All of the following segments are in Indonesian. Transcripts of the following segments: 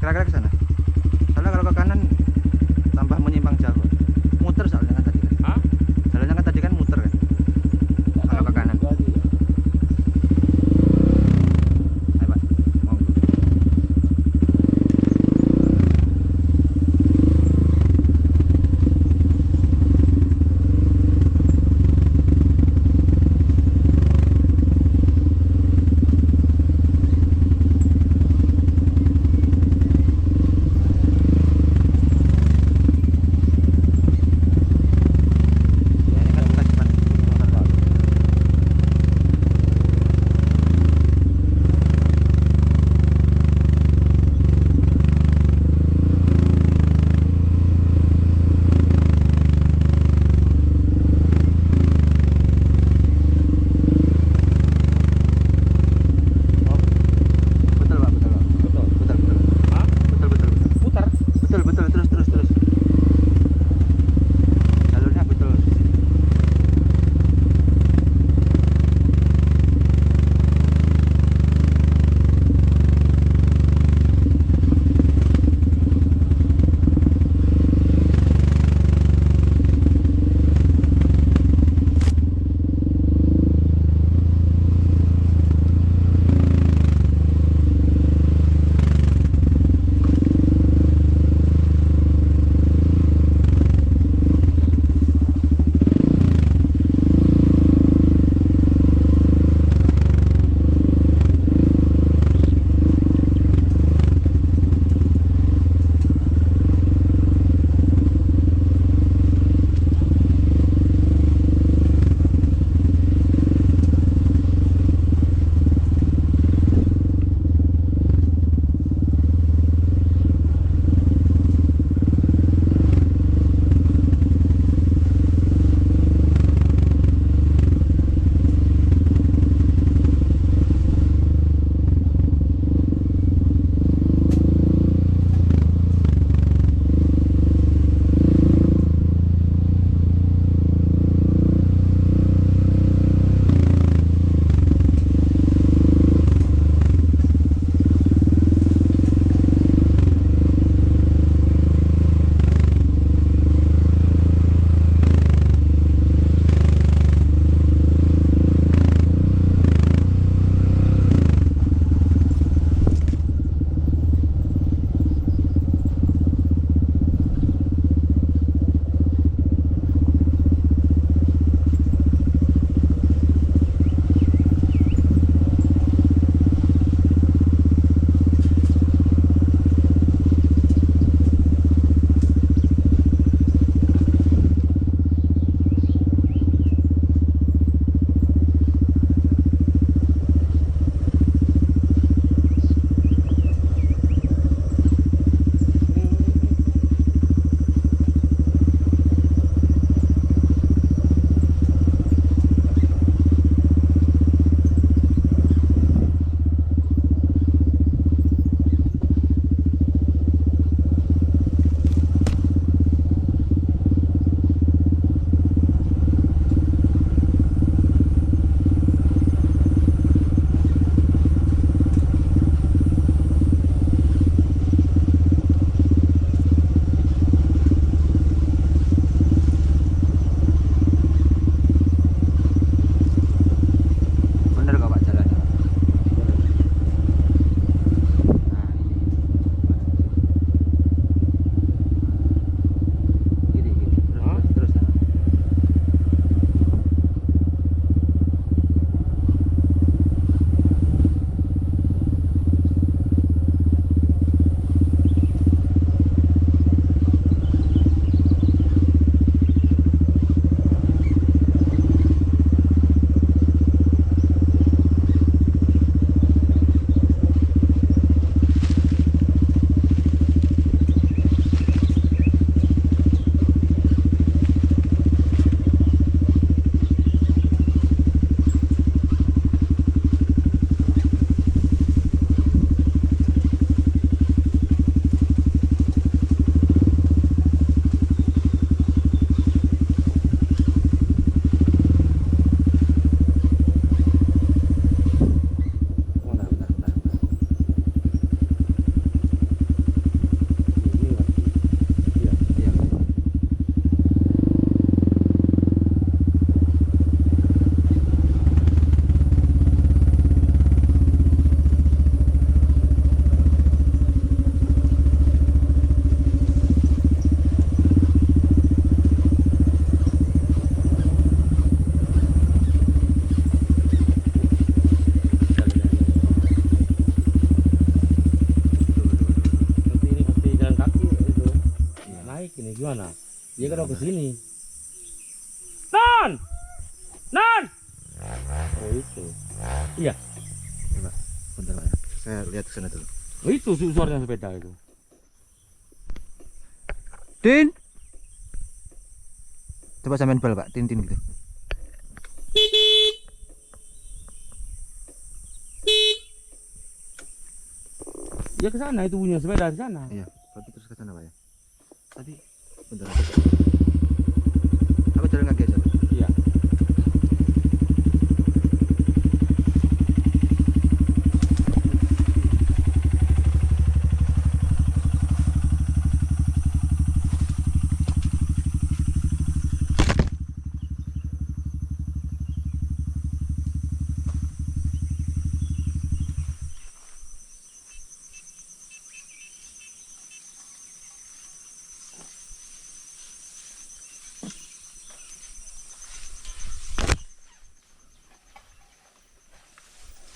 kira-kira ke sana. Soalnya kalau ke kanan tambah menyimpang jauh. Muter soalnya kan tadi kan. Hah? Jalannya kan tadi kan muter kan. Kalau ke kanan. Ayo Pak, monggo. naik ini gimana? Dia kalau ke sini. Non. Oh itu. Iya. Coba, bentar Pak ya. Saya lihat ke sana dulu. Oh itu suaranya sepeda itu. Tin. Coba samain bal Pak, tin gitu. Dia ke sana itu punya sepeda di sana. Iya, berarti terus ke sana Pak ya. Tapi bentar. Apa jalan kaki aja? Iya.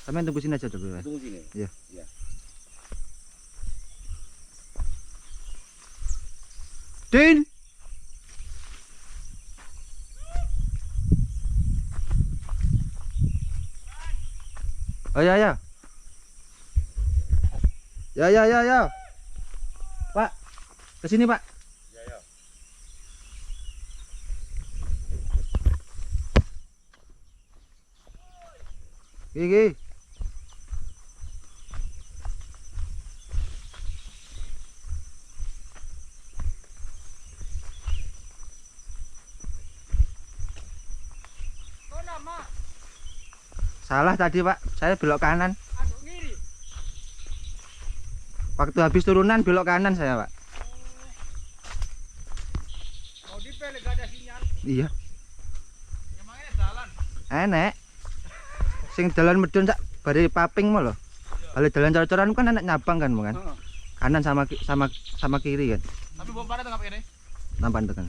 Kami tunggu sini aja dulu Pak. Tunggu sini. Iya. Iya. Din. Oh ya ya. Ya. Pak, ke sini Pak. Ya ya. Gigi. Salah tadi Pak, saya belok kanan. Waktu habis turunan belok kanan saya Pak. Mau dipel gak ada sinyal. Iya. Emangnya jalan. Enek. Sing dalan medun sak bare paping mau lho. Balik dalan cor-coran kan enak nyabang kan, bukan? Kanan sama kiri kan. Tapi bom pada tengah ini. Nampan tekan.